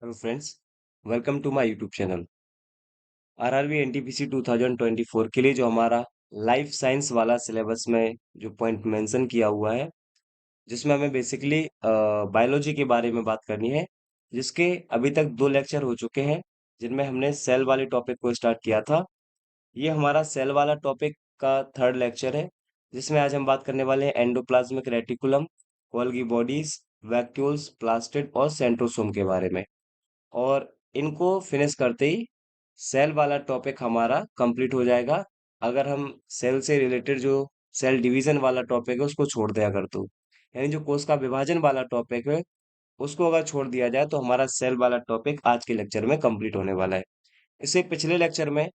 Hello friends, welcome to my YouTube channel. RRB NTPC 2024 के लिए जो हमारा लाइफ साइंस वाला सिलेबस में जो पॉइंट मेंशन किया हुआ है, जिसमें हमें बेसिकली बायोलॉजी के बारे में बात करनी है, जिसके अभी तक 2 लेक्चर हो चुके हैं, जिनमें हमने सेल वाले टॉपिक को स्टार्ट किया था। ये हमारा सेल वाला टॉपिक का थर्ड लेक्चर है, जिसमें आज हम बात करने वाले हैं endoplasmic reticulum, Golgi bodies, vacuoles, plastid और सेंट्रोसोम के बारे में। और इनको फिनिश करते ही सेल वाला टॉपिक हमारा कंप्लीट हो जाएगा। अगर हम सेल से रिलेटेड जो सेल डिवीजन वाला टॉपिक है उसको छोड़ दिया कर तो, यानी जो कोश का विभाजन वाला टॉपिक है उसको अगर छोड़ दिया जाए तो हमारा सेल वाला टॉपिक आज के लेक्चर में कंप्लीट होने वाला है। इससे पिछले लेक्चर में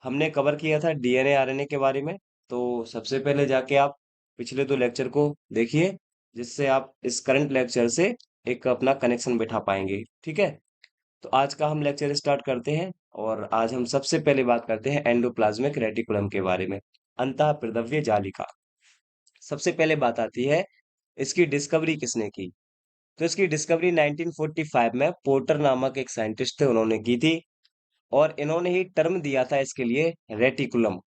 हमने कवर किया था डीएनए आरएनए के बारे में। तो सबसे पहले जाके आप पिछले 2 लेक्चर को देखिए, जिससे आप इस करंट लेक्चर से एक अपना कनेक्शन बैठा पाएंगे। ठीक है, तो आज का हम लेक्चर स्टार्ट करते हैं। और आज हम सबसे पहले बात करते हैं एंडोप्लाज्मिक रेटिकुलम के बारे में, अंतःप्राव्य जालिका। सबसे पहले बात आती है इसकी डिस्कवरी किसने की। तो इसकी डिस्कवरी 1945 में पोर्टर नामक एक साइंटिस्ट थे, उन्होंने की थी। और इन्होंने ही टर्म दिया था इसके लिए, रेटिकुलम।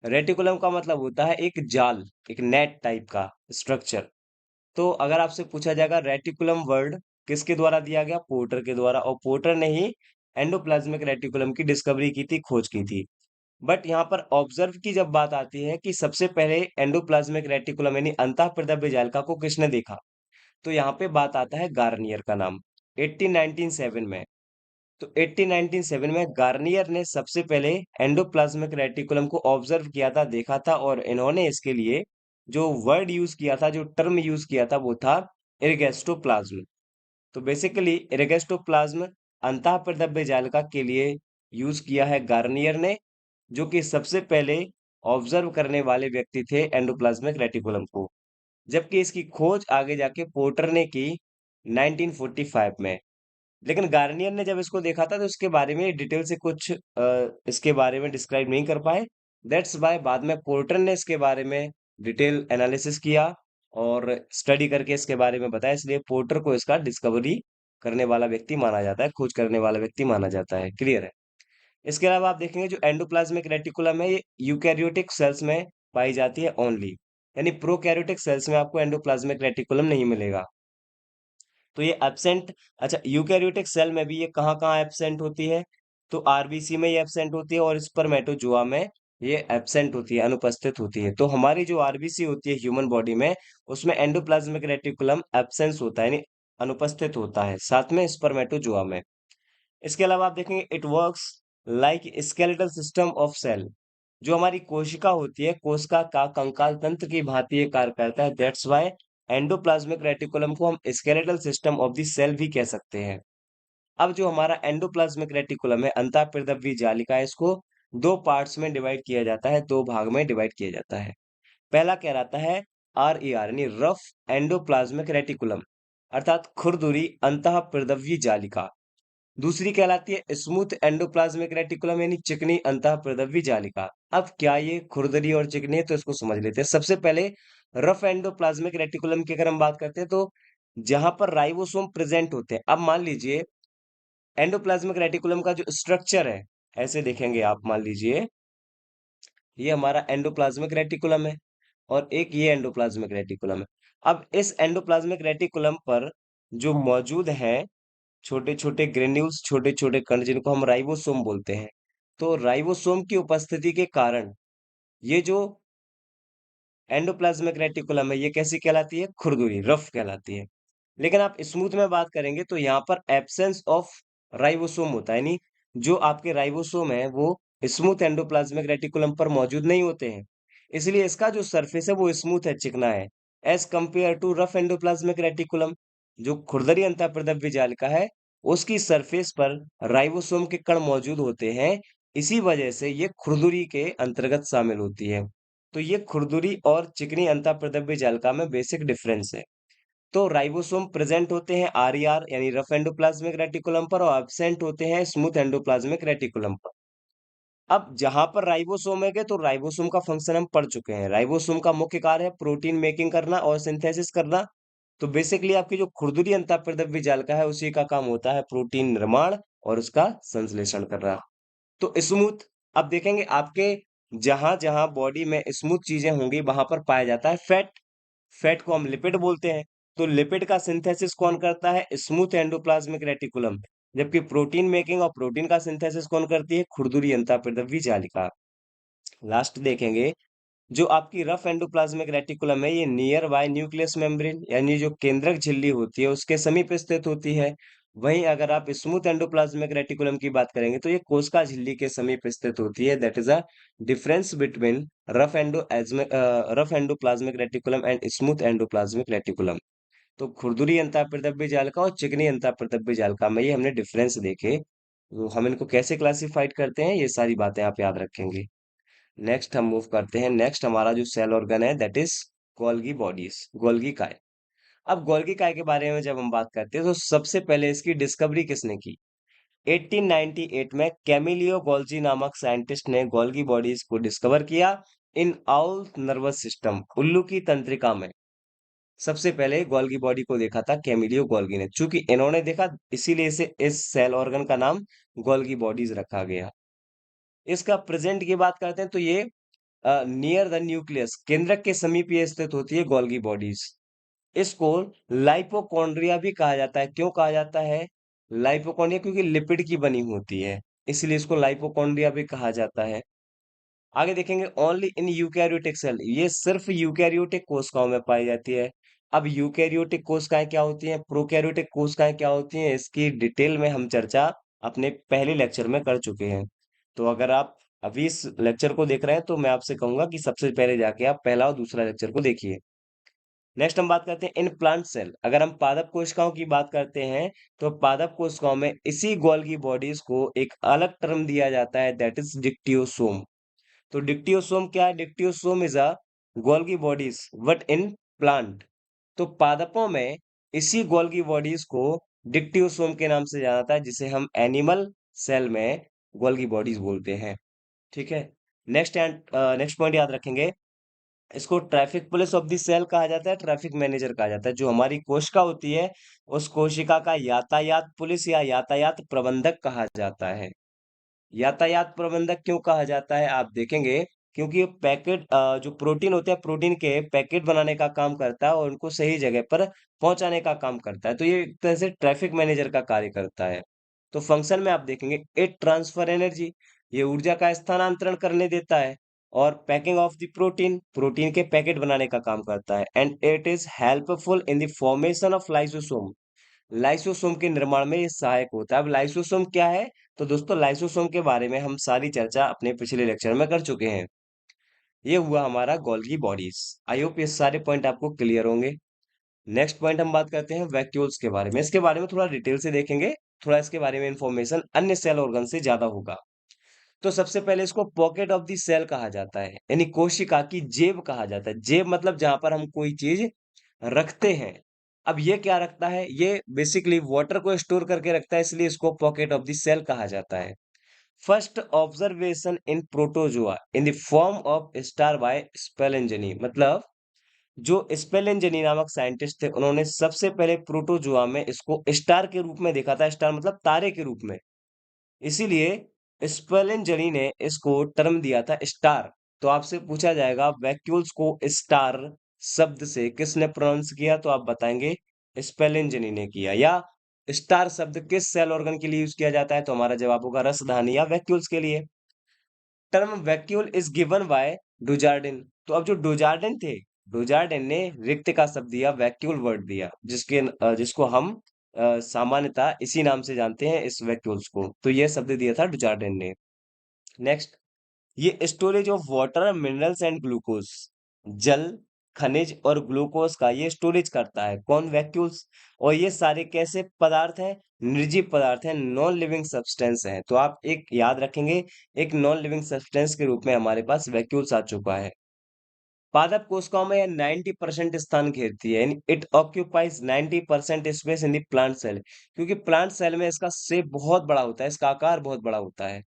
रेटिकुलम का मतलब होता है एक जाल, एक नेट टाइप का स्ट्रक्चर। तो अगर आपसे पूछा जाएगा रेटिकुलम वर्ड किसके द्वारा दिया गया, पोर्टर के द्वारा। और पोर्टर ने ही एंडोप्लाज्मिक रेटिकुलम की डिस्कवरी की थी, खोज की थी। बट यहाँ पर ऑब्जर्व की जब बात आती है कि सबसे पहले एंडोप्लाज्मिक रेटिकुलम यानी अंतःप्रद्रव्य जालिका को किसने देखा, तो यहाँ पे बात आता है गार्नियर का नाम। 1897 में, तो 1897 में गार्नियर ने सबसे पहले एंडोप्लाज्मिक रेटिकुलम को ऑब्जर्व किया था, देखा था। और इन्होंने इसके लिए जो वर्ड यूज किया था, जो टर्म यूज किया था, वो था इरगेस्टोप्लाज्म। तो बेसिकली इरगेस्टोप्लाज्म अंतःप्रद्रव्य जालिका के लिए यूज किया है गार्नियर ने, जो कि सबसे पहले ऑब्जर्व करने वाले व्यक्ति थे एंडोप्लाज्मिक रेटिकुलम को। जबकि इसकी खोज आगे जाके पोर्टर ने की 1945 में। लेकिन गार्नियर ने जब इसको देखा था तो इसके बारे में डिटेल से कुछ इसके बारे में डिस्क्राइब नहीं कर पाए। दैट्स वाई बाद में पोर्टर ने इसके बारे में डिटेल एनालिसिस किया और स्टडी करके इसके बारे में बताया, इसलिए पोर्टर को इसका डिस्कवरी करने वाला व्यक्ति माना जाता है, खोज करने वाला व्यक्ति माना जाता है। क्लियर है। इसके अलावा आप देखेंगे जो एंडोप्लाज्मिक रेटिकुलम है, ये यूकैरियोटिक सेल्स में पाई जाती है ओनली, यानी प्रोकैरियोटिक सेल्स में आपको एंडोप्लाज्मिक रेटिकुलम नहीं मिलेगा। तो ये एब्सेंट, अच्छा, यूकैरियोटिक सेल में भी ये कहाँ-कहाँ एब्सेंट होती है, तो आरबीसी में ये एब्सेंट होती है और स्पर्मेटोजोआ में ये एब्सेंट होती है, अनुपस्थित होती है। तो हमारी जो आरबीसी होती है ह्यूमन बॉडी में, उसमें एंडोप्लाज्मिक रेटिकुलम एब्सेंस होता है, यानी अनुपस्थित होता है, साथ में स्पर्मेटोजोआ में। इसके अलावा आप देखेंगे it works like skeletal system of cell. जो हमारी कोशिका होती है, कोशिका का कंकाल तंत्र की भांति ये कार्य करता है। दैट्स व्हाई एंडोप्लाज्मिक रेटिकुलम को हम skeletal system of the cell भी कह सकते हैं। अब जो हमारा एंडोप्लाज्मिक रेटिकुलम है, अंतःप्राव्य जालिका है, इसको 2 पार्ट्स में डिवाइड किया जाता है, 2 भाग में डिवाइड किया जाता है। पहला कहलाता है RER यानी रफ एंडोप्लाज्मिक रेटिकुलम, अर्थात खुरदुरी अंतःप्राव्य जालिका। दूसरी कहलाती है स्मूथ एंडोप्लाज्मिक रेटिकुलम यानी चिकनी अंतःप्राव्य जालिका। अब क्या ये खुरदरी और चिकनी है, तो इसको समझ लेते हैं। सबसे पहले रफ एंडोप्लाज्मिक रेटिकुलम की अगर हम बात करते हैं, तो जहां पर राइबोसोम प्रेजेंट होते हैं। अब मान लीजिए एंडोप्लाज्मिक रेटिकुलम का जो स्ट्रक्चर है, ऐसे देखेंगे आप, मान लीजिए ये हमारा एंडोप्लाज्मिक रेटिकुलम है और एक ये एंडोप्लाज्मिक रेटिकुलम है। अब इस एंडोप्लाज्मिक रेटिकुलम पर जो मौजूद है छोटे-छोटे ग्रेन्यूल्स, छोटे-छोटे कण, जिनको हम राइबोसोम बोलते हैं। तो राइबोसोम की उपस्थिति के कारण ये जो एंडोप्लाज्मिक रेटिकुलम है, ये कैसी कहलाती है? खुरदुरी, रफ कहलाती है। लेकिन आप स्मूथ में बात करेंगे तो यहाँ पर एब्सेंस ऑफ राइबोसोम होता है, यानी जो आपके राइबोसोम है वो स्मूथ एंडोप्लाज्मिक रेटिकुलम पर मौजूद नहीं होते हैं। इसलिए इसका जो सरफेस है वो स्मूथ है, चिकना है, as compare to rough endoplasmic reticulum. जो खुरदरी अंतःप्राव्य जालिका है, उसकी सरफेस पर राइबोसोम के कण मौजूद होते हैं। इसी वजह से ये खुरदुरी के अंतर्गत शामिल होती है। तो ये खुरदुरी और चिकनी अंतःप्राव्य जालिका में बेसिक डिफरेंस है। तो राइबोसोम प्रेजेंट होते हैं RER यानी रफ एंडोप्लाज्मिक रेटिकुलम पर, और एब्सेंट होते हैं स्मूथ एंडोप्लाज्मिक रेटिकुलम पर। अब जहां पर राइबोसोम है, तो राइबोसोम का फंक्शन हम पढ़ चुके हैं। राइबोसोम का मुख्य कार्य है प्रोटीन मेकिंग करना और सिंथेसिस करना। तो बेसिकली आपकी जो खुरदुरी अंतःप्रद्रव्य जालिका है उसी का काम होता है प्रोटीन निर्माण और उसका संश्लेषण करना। तो स्मूथ, अब देखेंगे आपके जहां-जहां बॉडी में स्मूथ चीजें होंगी वहां पर पाया जाता है फैट। फैट को हम लिपिड बोलते हैं। तो लिपिड का सिंथेसिस कौन करता है? Smooth endoplasmic reticulum. जबकि प्रोटीन मेकिंग और प्रोटीन का सिंथेसिस कौन करती है? खुरदुरी अंतःप्रद्रव्य जालिका। लास्ट देखेंगे, जो आपकी रफ एंडोप्लाज्मिक रेटिकुलम है ये नियर बाय न्यूक्लियस मेम्ब्रेन यानी जो केंद्रक झिल्ली होती है उसके समीप स्थित होती है। वहीं अगर आप स्मूथ एंडोप्लाज्मिक रेटिकुलम की बात करेंगे तो ये कोशिका झिल्ली के समीप स्थित होती है। That is a difference between rough endoplasmic reticulum and smooth endoplasmic reticulum. तो खुरदुरी अंतःप्रद्रव्य जालिका और चिकनी अंतःप्रद्रव्य जालिका में ये हमने डिफरेंस देखे। तो हम इनको कैसे क्लासिफाइड करते हैं ये सारी बातें आप याद रखेंगे। नेक्स्ट हम मूव करते हैं। नेक्स्ट हमारा जो सेल ऑर्गन है that is Golgi bodies, Golgi काय। अब गोल्गी काय के बारे में जब हम बात करते हैं तो सबसे पहले इसकी डिस्कवरी किसने की? 1898 में कैमिलियो गोल्जी नामक साइंटिस्ट ने गोल्गी बॉडीज को डिस्कवर किया इन आउल नर्वस सिस्टम, उल्लू की तंत्रिका में। सबसे पहले गोल्गी बॉडी को देखा था कैमिलियो गोल्गी ने। चूंकि इन्होंने देखा इसीलिए इसे इस सेल ऑर्गन का नाम गोल्गी बॉडीज रखा गया। इसका प्रेजेंट की बात करते हैं तो ये नियर द न्यूक्लियस, केंद्रक के समीप ये स्थित होती है गोल्गी बॉडीज। इसको लाइपोकॉन्ड्रिया भी कहा जाता है। क्यों कहा जाता है लाइपोकॉन्ड्रिया? क्योंकि लिपिड की बनी होती है, इसलिए इसको लाइपोकॉन्ड्रिया भी कहा जाता है। आगे देखेंगे, ओनली इन यूकैरियोटिक सेल, ये सिर्फ यूकैरियोटिक कोशिकाओं में पाई जाती है। अब यूकैरियोटिक कोशिकाएं क्या होती हैं, प्रोकैरियोटिक कोशिकाएं क्या होती हैं, इसकी डिटेल में हम चर्चा अपने पहले लेक्चर में कर चुके हैं। तो अगर आप अभी इस लेक्चर को देख रहे हैं तो मैं आपसे कहूंगा कि सबसे पहले जाके आप पहला और दूसरा लेक्चर को देखिए। नेक्स्ट हम बात करते हैं इन प्लांट सेल। अगर हम पादप कोशिकाओं की बात करते हैं तो पादप कोशिकाओं में इसी गोल्गी बॉडीज को एक अलग टर्म दिया जाता है दैट इज डिक्टियोसोम। तो डिक्टियोसोम क्या है? Dictyosome is a Golgi bodies but in plant. तो पादपों में इसी गोल्गी बॉडीज को डिक्टियोसोम के नाम से जाना जाता है जिसे हम एनिमल सेल में गोल्गी बॉडीज बोलते हैं। ठीक है। नेक्स्ट पॉइंट याद रखेंगे, इसको traffic police of the cell कहा जाता है, ट्रैफिक मैनेजर कहा जाता है। जो हमारी कोशिका होती है उस कोशिका का यातायात पुलिस या यातायात प्रबंधक कहा जाता है। यातायात प्रबंधक क्यों कहा जाता है आप देखेंगे, क्योंकि ये जो प्रोटीन होते हैं प्रोटीन के पैकेट बनाने का काम करता है और उनको सही जगह पर पहुंचाने का काम करता है। तो ये एक तरह से ट्रैफिक मैनेजर का कार्य करता है। तो फंक्शन में आप देखेंगे, इट ट्रांसफर एनर्जी, ये ऊर्जा का स्थानांतरण करने देता है। और packing of the protein, protein के पैकेट बनाने का काम करता है। And it is helpful in the formation of lysosome, lysosome के निर्माण में ये सहायक होता है। अब लाइसोसोम क्या है? तो दोस्तों लाइसोसोम के बारे में हम सारी चर्चा अपने पिछले लेक्चर में कर चुके हैं। ये हुआ हमारा गोल्गी बॉडीज। आई होप ये सारे पॉइंट आपको क्लियर होंगे। नेक्स्ट पॉइंट हम बात करते हैं वैक्यूल्स के बारे में। इसके बारे में थोड़ा डिटेल से देखेंगे, थोड़ा इसके बारे में इंफॉर्मेशन अन्य सेल ऑर्गन से ज्यादा होगा। तो सबसे पहले इसको पॉकेट ऑफ द सेल कहा जाता है, यानी कोशिका की जेब कहा जाता है। जेब मतलब जहां पर हम कोई चीज रखते हैं। अब ये क्या रखता है? ये बेसिकली वाटर को स्टोर करके रखता है, इसलिए इसको पॉकेट ऑफ द सेल कहा जाता है। First observation in protozoa in the form of star by Spallanzani, मतलब जो स्पेलेंजनी नामक साइंटिस्ट थे उन्होंने सबसे पहले प्रोटोजोआ में इसको स्टार के रूप में देखा था। स्टार मतलब तारे के रूप में, इसीलिए स्पेलेंजनी ने इसको टर्म दिया था स्टार। तो आपसे पूछा जाएगा वैक्यूल्स को स्टार शब्द से किसने प्रोनाउंस किया, तो आप बताएंगे स्पेलेंजनी ने किया। या स्टार शब्द किस सेल ऑर्गन के लिए यूज किया जाता है, तो हमारा जवाब होगा रसधानी या वैक्यूल्स के लिए। Term vacuole is given by Dujardin. तो अब जो डुजार्डिन थे, डुजार्डिन ने रिक्त का शब्द दिया, वैक्यूल वर्ड दिया, जिसको हम सामान्यतः इसी नाम से जानते हैं इस वैक्यूल्स को। तो यह शब्द दिया था डुजार्डिन ने। नेक्स्ट, ये storage of water minerals and glucose, जल खनिज और ग्लूकोज का ये स्टोरेज करता है कौन? वैक्यूल्स। और ये सारे कैसे पदार्थ हैं? निर्जीव पदार्थ हैं, नॉन लिविंग सब्सटेंस हैं। तो आप एक याद रखेंगे, एक नॉन लिविंग सब्सटेंस के रूप में हमारे पास वैक्यूल्स आ चुका है। पादप कोशिकाओं में यह 90% स्थान घेरती है, यानी it occupies 90% space in the plant cell. क्योंकि प्लांट सेल में इसका शेप बहुत बड़ा होता है, इसका आकार बहुत बड़ा होता है।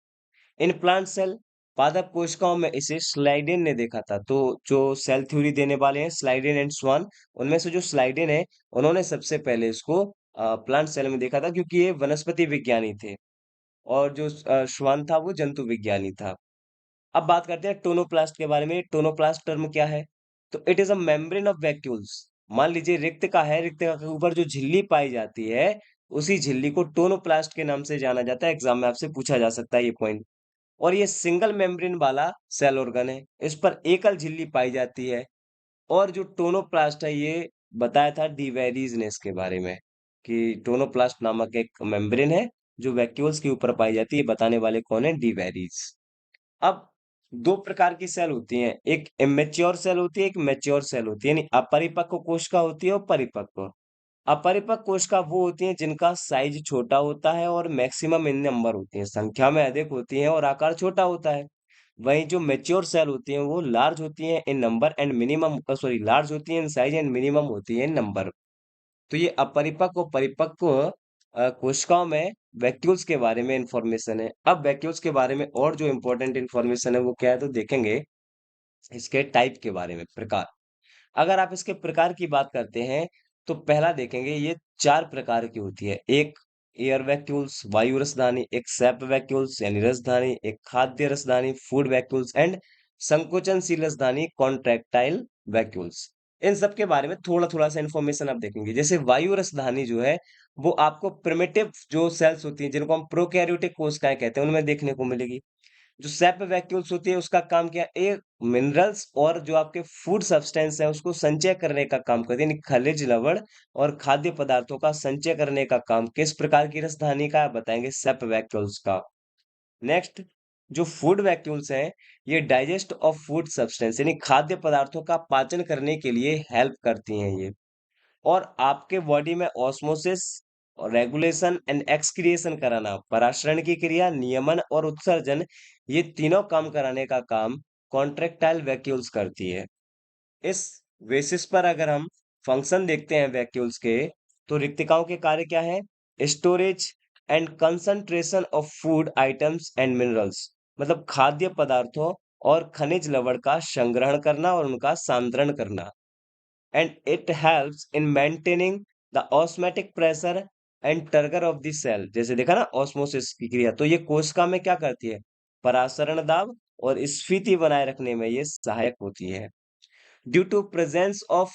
इन प्लांट सेल पादप कोशिकाओं में इसे स्लाइडेन ने देखा था। तो जो सेल थ्योरी देने वाले हैं स्लाइडेन एंड स्वान, उनमें से जो स्लाइडेन है, उन्होंने सबसे पहले इसको प्लांट सेल में देखा था क्योंकि ये वनस्पति विज्ञानी थे और जो श्वान था वो जंतु विज्ञानी था। अब बात करते हैं टोनोप्लास्ट के बारे में। टोनोप्लास्ट टर्म क्या है? तो it is a membrane of vacuoles. मान लीजिए रिक्तका है, रिक्तका के ऊपर जो झिल्ली पाई जाती है, उसी झिल्ली को टोनोप्लास्ट के नाम से जाना जाता है। एग्ज़ाम में आपसे पूछा जा सकता है ये पॉइंट। और ये सिंगल मेम्ब्रेन वाला सेल ऑर्गन है। इस पर एकल झिल्ली पाई जाती है और जो टोनोप्लास्ट है ये बताया था डी वेरीज़ ने इसके बारे में कि टोनोप्लास्ट नामक एक मेम्ब्रेन है जो वैक्यूल्स के ऊपर पाई जाती है। बताने वाले कौन है? D varies. अब 2 प्रकार की सेल होती हैं, एक इमैच्योर सेल होती है, एक मैच्योर सेल होती है, यानी अपरिपक्व कोशिका होती है और परिपक्व। अपरिपक्व कोशिका वो होती हैं जिनका साइज छोटा होता है और मैक्सिमम इन नंबर होती हैं, संख्या में अधिक होती हैं और आकार छोटा होता है। वहीं जो मैच्योर सेल होती हैं वो लार्ज होती हैं in number and minimum sorry large होती हैं इन साइज एंड मिनिमम होती हैं इन नंबर। तो ये अपरिपक्व और परिपक्व कोशिकाओं में वैक्यूल्स के बारे में इंफॉर्मेशन है। अब वैक्यूल्स के बारे में और जो इम्पोर्टेंट इंफॉर्मेशन है वो क्या है तो देखेंगे इसके टाइप के बारे में, प्रकार। अगर आप इसके प्रकार की बात करते हैं तो पहला देखेंगे ये 4 प्रकार की होती है। एक एयर वैक्यूल्स वायु रसदानी, एक सैप वैक्यूल्स यानी रसदानी, एक खाद्य रसदानी फूड वैक्यूल्स एंड संकोचनशील रसदानी कॉन्ट्रैक्टाइल वैक्यूल्स। इन सब के बारे में थोड़ा-थोड़ा सा इन्फॉर्मेशन आप देखेंगे। जैसे वायु रसदानी जो है वो आपको प्रिमिटिव जो सेल्स होती हैं जिनको हम प्रोकैरियोटिक कोशिकाएँ कहते हैं उनमें देखने को मिलेगी। जो सेप वैक्यूल्स होती है उसका काम क्या है? ये मिनरल्स और जो आपके फूड सब्सटेंस है उसको संचय करने का काम करती है, यानी खनिज लवण और खाद्य पदार्थों का संचय करने का काम किस प्रकार की रसधानी का है? बताएंगे सेप वैक्यूल्स का। नेक्स्ट जो फूड वैक्यूल्स हैं ये डाइजेस्ट ऑफ फूड सब्सटेंस यानी खाद्य पदार्थों का पाचन करने के लिए हेल्प करती हैं ये। और आपके बॉडी में ऑस्मोसिस और रेगुलेशन एंड एक्सक्रिएशन कराना, पराशरण की क्रिया, नियमन और उत्सर्जन, ये तीनों काम कराने का काम कॉन्ट्रैक्टाइल वैक्यूल्स करती है। इस बेसिस पर अगर हम फंक्शन देखते हैं वैक्यूल्स के, तो रिक्तिकाओं के कार्य क्या है? Storage and concentration of food items and minerals, मतलब खाद्य पदार्थों और खनिज लवण का संग्रहण करना और उनका सांद्रण करना। And it helps in maintaining the osmotic pressure and turgor of the cell। जैसे देखा ना ऑस्मोसिस की क्रिया, तो ये कोशिका में क्या करती है? परासरण दाब और स्फीति बनाए रखने में ये सहायक होती है। Due to presence of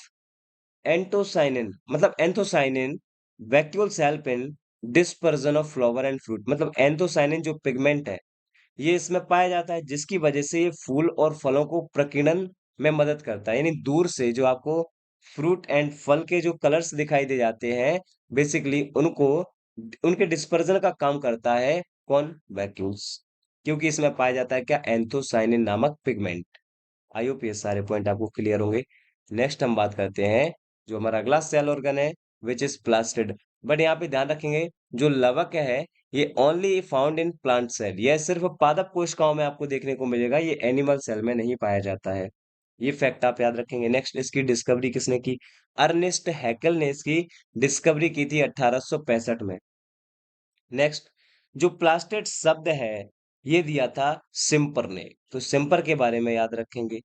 anthocyanin, मतलब anthocyanin vacuoles help in dispersion of flower and fruit, मतलब एंथोसाइनिन जो पिगमेंट है ये इसमें पाया जाता है जिसकी वजह से ये फूल और फलों को प्रकीर्णन में मदद करता है। यानी दूर से जो आपको फ्रूट एंड फल के जो कलर्स दिखाई दे जाते हैं बेसिकली उनको उनके डिस्पर्जन का काम करता है कौन? वैक्यूल्स। क्योंकि इसमें पाया जाता है क्या? एंथोसाइनिन नामक पिगमेंट। आई होप ये सारे पॉइंट आपको क्लियर होंगे। नेक्स्ट हम बात करते हैं जो हमारा अगला सेल ऑर्गन है विच इज प्लास्टिड। बट यहाँ पे ध्यान रखेंगे जो लवक है ये only found in plant cell, यह सिर्फ पादप कोशिकाओं में आपको देखने को मिलेगा, ये एनिमल सेल में नहीं पाया जाता है। ये फैक्ट आप याद रखेंगे। नेक्स्ट इसकी डिस्कवरी किसने की? अर्नेस्ट हैकेल ने इसकी डिस्कवरी की थी 1865 में। नेक्स्ट जो प्लास्टिड शब्द है ये दिया था सिम्पर ने, तो सिम्पर के बारे में याद रखेंगे।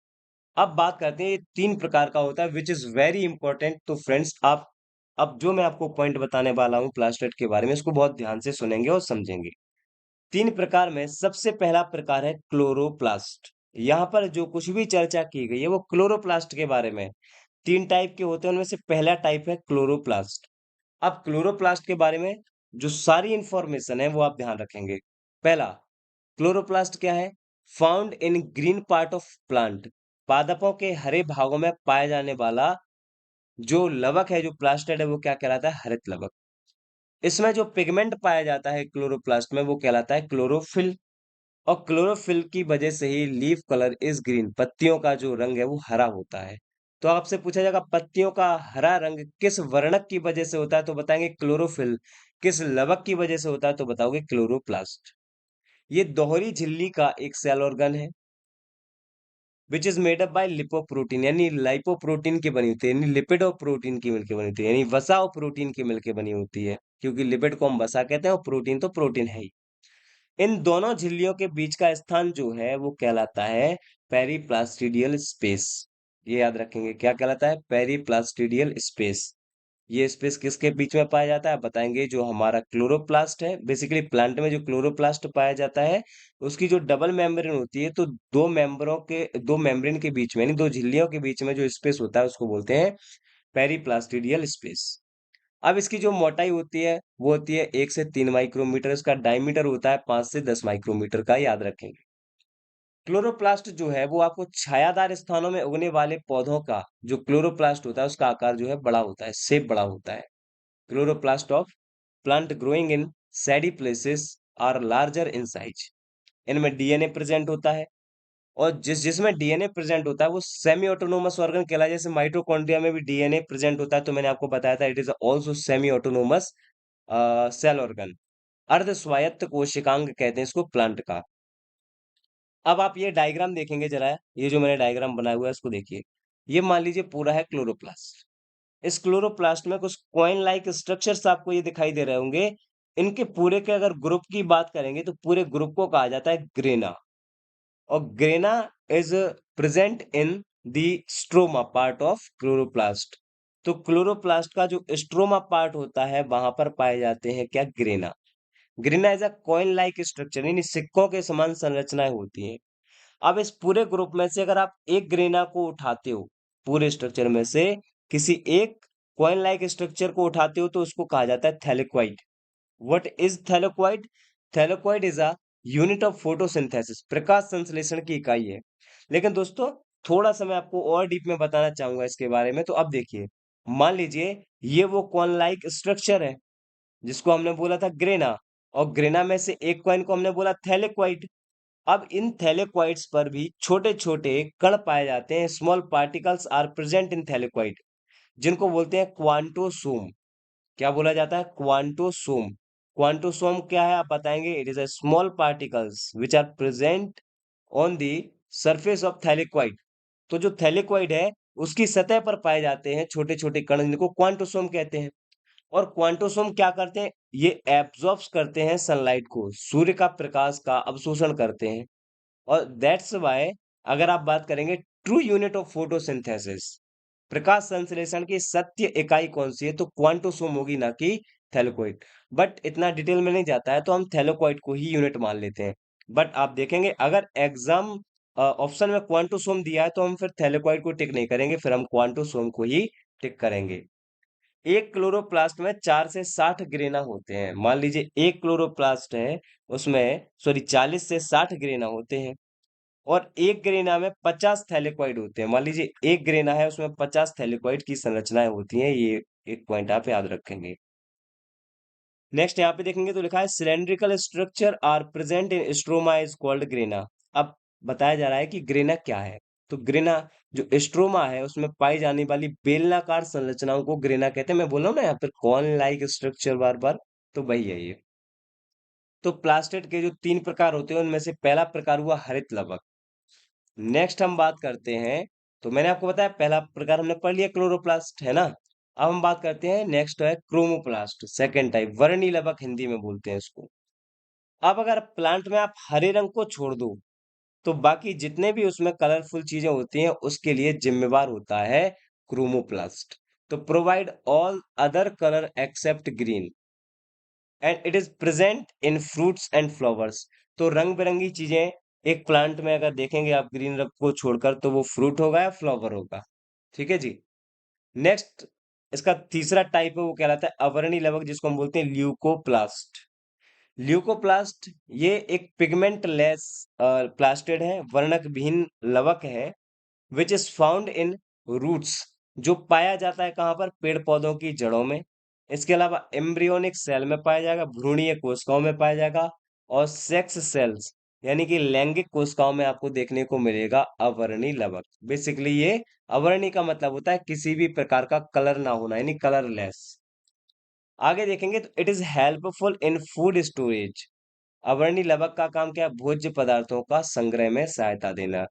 अब बात करते हैं ये 3 प्रकार का होता है व्हिच इज़ वेरी इंपॉर्टेंट। तो फ्रेंड्स आप अब जो मैं आपको पॉइंट बताने वाला हूँ प्लास्टेट के बारे में इसको बहुत ध्यान से सुनेंगे और समझेंगे। 3 प्रकार में सबसे पहला प्रकार है क्लोरोप्लास्ट। यहाँ पर जो कुछ भी चर्चा की गई है वो क्लोरोप्लास्ट के बारे में है। 3 टाइप के होते हैं उनमें से पहला टाइप है क्लोरोप्लास्ट। अब क्लोरोप्लास्ट के बारे में जो सारी इंफॉर्मेशन है वो आप ध्यान रखेंगे। पहला क्लोरोप्लास्ट क्या है? Found in green part of plant, पादपों के हरे भागों में पाया जाने वाला जो लवक है जो प्लास्टिड है वो क्या कहलाता है? हरित लवक। इसमें जो पिगमेंट पाया जाता है क्लोरोप्लास्ट में वो कहलाता है क्लोरोफिल। और क्लोरोफिल की वजह से ही लीफ कलर इज ग्रीन, पत्तियों का जो रंग है वो हरा होता है। तो आपसे पूछा जाएगा पत्तियों का हरा रंग किस वर्णक की वजह से होता है तो बताएंगे क्लोरोफिल। किस लवक की वजह से होता है तो बताओगे क्लोरोप्लास्ट। ये दोहरी झिल्ली का एक सेल ऑर्गन है which is made up by lipoprotein, यानी लाइपोप्रोटीन की बनी होती है, यानी लिपिड और प्रोटीन की मिलकर बनी होती है, यानी वसा और प्रोटीन की मिलकर बनी होती है। क्योंकि लिपिड को हम वसा कहते हैं और प्रोटीन तो प्रोटीन है ही। इन दोनों झिल्लियों के बीच का स्थान जो है वो कहलाता है पेरिप्लास्टिडियल स्पेस। ये याद रखेंगे, क्या कहलाता है? पेरिप्लास्टिडियल स्पेस। ये स्पेस किसके बीच में पाया जाता है? बताएंगे, जो हमारा क्लोरोप्लास्ट है, बेसिकली प्लांट में जो क्लोरोप्लास्ट पाया जाता है, उसकी जो डबल मेम्ब्रेन होती है, तो दो मेम्ब्रेन के बीच में, यानी दो झिल्लियों के बीच में जो स्पेस होता है उसको बोलते हैं पेरिप्लास्टिडियल स्पेस। अब इसकी जो मोटाई होती है वो होती है 1 से 3 माइक्रोमीटर, इसका डायमीटर होता है 5 से 10 माइक्रोमीटर का, याद रखेंगे। क्लोरोप्लास्ट जो है वो आपको छायादार स्थानों में उगने वाले पौधों का जो क्लोरोप्लास्ट होता है उसका आकार जो है बड़ा होता है, शेप बड़ा होता है। Chloroplast of plant growing in shady places are larger in size. इनमें डीएनए प्रेजेंट होता है, और जिसमें डीएनए प्रेजेंट होता है वो सेमी ऑटोनोमस ऑर्गन कहलाता है। जैसे माइटोकॉन्ड्रिया में भी डीएनए प्रेजेंट होता है, तो मैंने आपको बताया था it is also semi autonomous cell organ. अर्ध स्वायत्त कोशिकांग कहते हैं इसको प्लांट का। अब आप ये डायग्राम देखेंगे जरा, ये जो मैंने डायग्राम बनाया हुआ है इसको देखिए। ये मान लीजिए पूरा है क्लोरोप्लास्ट। इस क्लोरोप्लास्ट में कुछ कॉइन लाइक स्ट्रक्चर्स आपको ये दिखाई दे रहे होंगे। इनके पूरे के अगर ग्रुप की बात करेंगे तो पूरे ग्रुप को कहा जाता है ग्रेना। और grana is present in the stroma part of chloroplast. तो क्लोरोप्लास्ट का जो स्ट्रोमा पार्ट होता है वहां पर पाए जाते हैं क्या? Grana. Grana is a coin like structure, यानी सिक्कों के समान संरचनाएं होती हैं। अब इस पूरे ग्रुप में से अगर आप एक ग्रेना को उठाते हो, पूरे स्ट्रक्चर में से किसी एक कॉइन लाइक स्ट्रक्चर को उठाते हो, तो उसको कहा जाता है thylakoid. What is thylakoid? Thylakoid is a unit of photosynthesis, प्रकाश संश्लेषण की इकाई है। लेकिन दोस्तों, थोड़ा सा मैं आपको और डीप में बताना चाहूंगा इसके बारे में। तो अब देखिए, मान लीजिए ये वो कॉइन लाइक स्ट्रक्चर है जिसको हमने बोला था ग्रेना, और ग्रेना में से एक कॉइन को हमने बोला थैलेक्वाइड। अब इन थैलेक्वाइड्स पर भी छोटे-छोटे कण पाए जाते हैं, small particles are present in thylakoid, जिनको बोलते हैं क्वांटोसोम। क्या बोला जाता है? क्वांटोसोम। क्वांटोसोम क्या है आप बताएंगे? It is a small particles which are present on the surface of thylakoid. तो जो थैलेक्वाइड है उसकी सतह पर पाए जाते हैं छोटे-छोटे कण, जिनको क्वांटोसोम कहते हैं। और क्वांटोसोम क्या करते हैं? ये एब्जॉर्ब्स करते हैं सनलाइट को, सूर्य का प्रकाश का अवशोषण करते हैं। और दैट्स व्हाई अगर आप बात करेंगे ट्रू यूनिट ऑफ फोटोसिंथेसिस, प्रकाश संश्लेषण की सत्य इकाई कौन सी है, तो क्वांटोसोम होगी, ना कि थैलेकोइड। बट इतना डिटेल में नहीं जाता है, तो हम थैलेकोइड को ही यूनिट मान लेते हैं। बट आप देखेंगे अगर एग्जाम ऑप्शन में क्वांटोसोम दिया है तो हम फिर थैलेकोइड को टिक नहीं करेंगे, फिर हम क्वांटोसोम को ही टिक करेंगे। एक क्लोरोप्लास्ट में 4 से 60 ग्रेना होते हैं। मान लीजिए एक क्लोरोप्लास्ट है, उसमें सॉरी 40 से 60 ग्रेना होते हैं, और एक ग्रेना में 50 थैलेक्वाइड होते हैं। मान लीजिए एक ग्रेना है, उसमें 50 थैलेक्वाइड की संरचनाएं होती हैं। ये एक पॉइंट आप याद रखेंगे। नेक्स्ट यहाँ पे देखेंगे तो लिखा है cylindrical structure are present in stroma is called grana. अब बताया जा रहा है कि ग्रेना क्या है। तो ग्रेना, जो स्ट्रोमा है उसमें पाई जाने वाली बेलनाकार संरचनाओं को ग्रेना कहते हैं। मैं बोल रहा हूँ ना यहाँ पे कॉर्न लाइक स्ट्रक्चर बार बार, तो वही है ये। तो प्लास्टेड के जो 3 प्रकार होते हैं उनमें से पहला प्रकार हुआ हरित लवक। नेक्स्ट हम बात करते हैं, तो मैंने आपको बताया पहला प्रकार हमने पढ़ लिया क्लोरोप्लास्ट, है ना। अब हम बात करते हैं, नेक्स्ट है क्रोमोप्लास्ट, सेकंड टाइप, वर्णी लवक हिंदी में बोलते हैं इसको। अब अगर प्लांट में आप हरे रंग को छोड़ दो, तो बाकी जितने भी उसमें कलरफुल चीजें होती हैं उसके लिए जिम्मेवार होता है क्रोमोप्लास्ट। तो provide all other colour except green and it is present in fruits and flowers. तो रंग बिरंगी चीजें एक प्लांट में अगर देखेंगे आप ग्रीन रंग को छोड़कर, तो वो फ्रूट होगा या फ्लावर होगा। ठीक है जी। नेक्स्ट, इसका तीसरा टाइप है वो कहलाता है अवर्णी लवक, जिसको हम बोलते हैं ल्यूकोप्लास्ट। ल्यूकोप्लास्ट ये एक पिगमेंट लेस प्लास्टिड है, वर्णक विहीन लवक है, which is found in roots, जो पाया जाता है कहाँ पर? पेड़ पौधों की जड़ों में। इसके अलावा एम्ब्रियोनिक सेल में पाया जाएगा, भ्रूणीय कोशिकाओं में पाया जाएगा, और सेक्स सेल्स यानी कि लैंगिक कोशिकाओं में आपको देखने को मिलेगा अवर्णी लवक। बेसिकली ये अवर्णी का मतलब होता है किसी भी प्रकार का कलर ना होना, यानी कलरलेस। आगे देखेंगे तो it is helpful in food storage. अवर्णी लवक का काम क्या है? भोज्य पदार्थों का संग्रह में सहायता देना।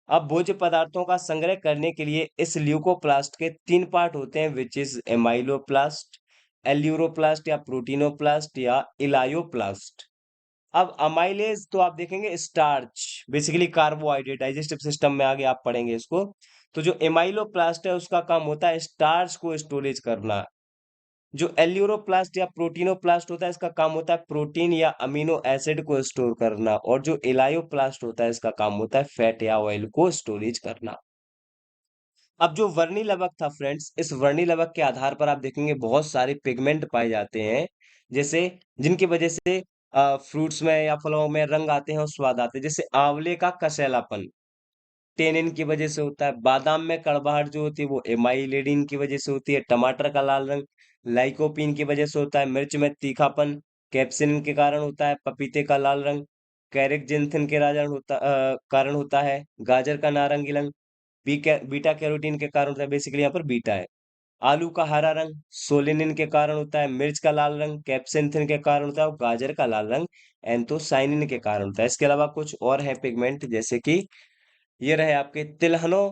अब भोज्य पदार्थों का संग्रह करने के लिए इस ल्यूकोप्लास्ट के 3 पार्ट होते हैं, विच इज एमाइलोप्लास्ट, एल्यूरोप्लास्ट या प्रोटीनोप्लास्ट या इलायोप्लास्ट। अब अमाइलेज तो आप देखेंगे starch, basically carbohydrate, digestive system में आगे आप पढ़ेंगे इसको। तो जो एमाइलोप्लास्ट है उसका काम होता है स्टार्च को स्टोरेज करना। जो एल्यूरोप्लास्ट या प्रोटीनोप्लास्ट होता है इसका काम होता है प्रोटीन या अमीनो एसिड को स्टोर करना, और जो एलायोप्लास्ट होता है इसका काम होता है फैट या ऑयल को स्टोरेज करना। अब जो वर्णी लवक था फ्रेंड्स, इस वर्णी लवक के आधार पर आप देखेंगे बहुत सारे पिगमेंट पाए जाते हैं, जैसे जिनकी वजह से फ्रूट्स में या फलों में रंग आते हैं और स्वाद आते हैं। जैसे आंवले का कसैलापन टेनिन की वजह से होता है, बादाम में कड़वाहट जो होती है वो एमाइलेडिन की वजह से होती है, टमाटर का लाल रंग लाइकोपीन की वजह से होता है, मिर्च में तीखापन कैप्सिन के कारण होता है, पपीते का लाल रंग कैरेक्जेंथिन के कारण होता है, गाजर का नारंगी रंग बीटा कैरोटीन के कारण होता है, बेसिकली यहाँ पर बीटा है। आलू का हरा रंग सोलिनिन के कारण होता है, मिर्च का लाल रंग कैप्सेंथिन के कारण होता है, और गाजर का लाल रंग एंथोसाइनिन के कारण होता है। इसके अलावा कुछ और है पिगमेंट, जैसे कि ये रहे आपके तिलहनों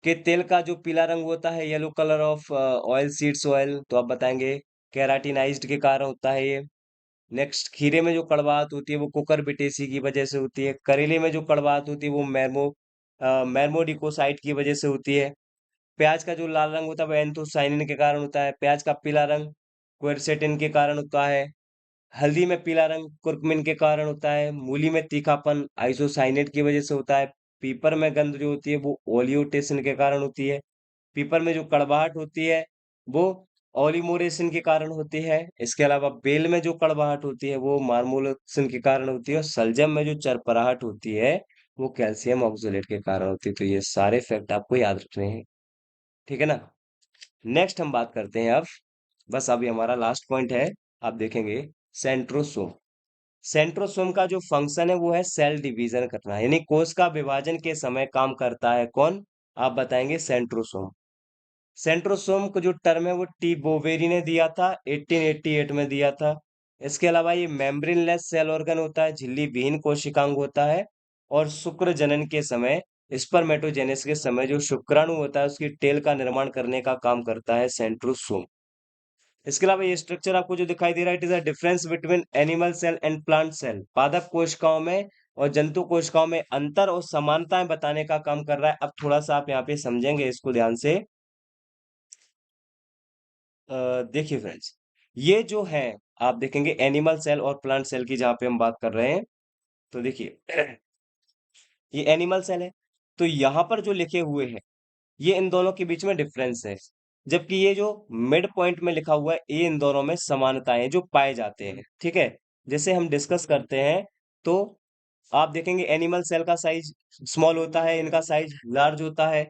के तेल का जो पीला रंग होता है, yellow colour of oil seeds oil, तो आप बताएंगे केराटिनाइज्ड के कारण होता है ये। नेक्स्ट, खीरे में जो कड़वाहट होती है वो कुकुरबिटेसी की वजह से होती है। करेले में जो कड़वाहट होती है वो मैर्मोडिकोसाइट की वजह से होती है। प्याज का जो लाल रंग होता है वो एंथोसाइनिन के कारण होता है। प्याज का पीला रंग क्वेरसेटिन के कारण होता है। हल्दी में पीला रंग कुर्कुमिन के कारण होता है। मूली में तीखापन आइसोसाइनेट की वजह से होता है। पीपर में गंध जो होती है वो ओलियोटेसिन के कारण होती है। पीपर में जो कड़वाहट होती है वो ओलिमोरेसिन के कारण होती है। इसके अलावा बेल में जो कड़वाहट होती है वो मार्मोलेक्सिन के कारण होती है, और सलजम में जो चरपराहट होती है वो कैल्शियम ऑक्सलेट के कारण होती है। तो ये सारे फैक्ट आपको याद रखने हैं, ठीक है ना। नेक्स्ट हम बात करते हैं अब, बस अभी हमारा लास्ट पॉइंट है। आप देखेंगे सेंट्रोसोम। सेंट्रोसोम का जो फंक्शन है वो है सेल डिवीजन करना, यानी कोश का विभाजन के समय काम करता है कौन, आप बताएंगे सेंट्रोसोम। सेंट्रोसोम को जो टर्म है वो टी बोवेरी ने दिया था 1888 में दिया था। इसके अलावा ये मेम्ब्रेनलेस सेल ऑर्गन होता है, झिल्ली विहीन कोशिकांग होता है, और शुक्र जनन के समय स्पर्मेटोजेनेसिस के समय जो शुक्राणु होता है उसकी टेल का निर्माण करने का काम करता है सेंट्रोसोम। इसके अलावा ये स्ट्रक्चर आपको जो दिखाई दे रहा है, it is a difference between animal cell and plant cell. पादप कोशिकाओं में और जंतु कोशिकाओं में अंतर और समानताएं बताने का काम कर रहा है। अब थोड़ा सा आप यहाँ पे समझेंगे इसको ध्यान से। देखिए फ्रेंड्स, ये जो है आप देखेंगे एनिमल सेल और प्लांट सेल की जहां पे हम बात कर रहे हैं, तो देखिए ये एनिमल सेल है, तो यहाँ पर जो लिखे हुए हैं ये इन दोनों के बीच में डिफरेंस है, जबकि ये जो मिड पॉइंट में लिखा हुआ है ये इन दोनों में समानताएं जो पाए जाते हैं, ठीक है। जैसे हम डिस्कस करते हैं तो आप देखेंगे एनिमल सेल का साइज स्मॉल होता है, इनका साइज लार्ज होता है।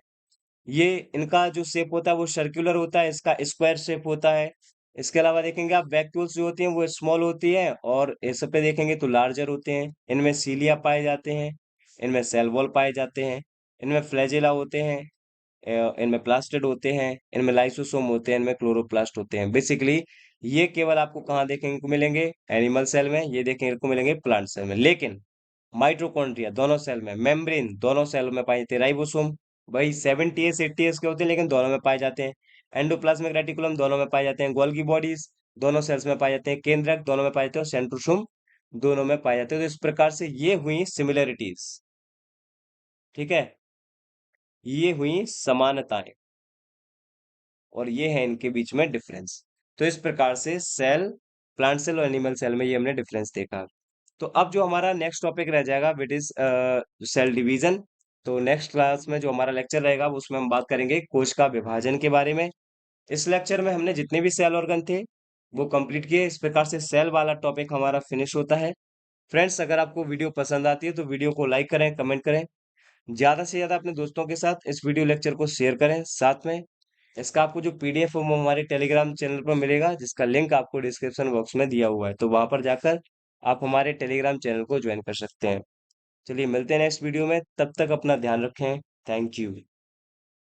ये इनका जो शेप होता है वो सर्कुलर होता है, इसका स्क्वायर शेप होता है। इसके अलावा देखेंगे आप वैक्यूल्स जो होती हैं वो स्मॉल होती है, और इस पे देखेंगे तो लार्जर होते हैं। इनमें सीलिया पाए जाते हैं, इनमें सेल वॉल पाए जाते हैं, इनमें फ्लैजेला होते हैं, इनमें प्लास्टिड होते हैं, इनमें लाइसोसोम होते हैं, इनमें क्लोरोप्लास्ट होते हैं। बेसिकली ये केवल आपको कहाँ देखने को मिलेंगे, एनिमल सेल में, ये देखने को मिलेंगे प्लांट सेल में। लेकिन माइटोकॉन्ड्रिया दोनों सेल में, मेम्ब्रेन दोनों सेल में पाए जाते हैं, राइबोसोम वही 70s 80s के होते हैं लेकिन दोनों में पाए जाते हैं, एंडोप्लाज्मिक रेटिकुलम दोनों में पाए जाते हैं, गोल्गी बॉडीज दोनों सेल्स में पाए जाते हैं, केंद्रक दोनों में पाए जाते हैं, और सेंट्रोसोम दोनों में पाए जाते हैं। तो इस प्रकार से ये हुई सिमिलरिटीज, ठीक है, ये हुई समानताएं, और ये है इनके बीच में डिफरेंस। तो इस प्रकार से सेल, प्लांट सेल और एनिमल सेल में ये हमने डिफरेंस देखा। तो अब जो हमारा नेक्स्ट टॉपिक रह जाएगा विट इज सेल डिवीजन। तो नेक्स्ट क्लास में जो हमारा लेक्चर रहेगा उसमें हम बात करेंगे कोश का विभाजन के बारे में। इस लेक्चर में हमने जितने भी सेल ऑर्गन थे वो कंप्लीट किए। इस प्रकार से सेल वाला टॉपिक हमारा फिनिश होता है। फ्रेंड्स, अगर आपको वीडियो पसंद आती है तो वीडियो को लाइक करें, कमेंट करें, ज्यादा से ज्यादा अपने दोस्तों के साथ इस वीडियो लेक्चर को शेयर करें। साथ में इसका आपको जो पीडीएफ है वो हमारे टेलीग्राम चैनल पर मिलेगा, जिसका लिंक आपको डिस्क्रिप्शन बॉक्स में दिया हुआ है, तो वहां पर जाकर आप हमारे टेलीग्राम चैनल को ज्वाइन कर सकते हैं। चलिए मिलते हैं नेक्स्ट वीडियो में, तब तक अपना ध्यान रखें। Thank you.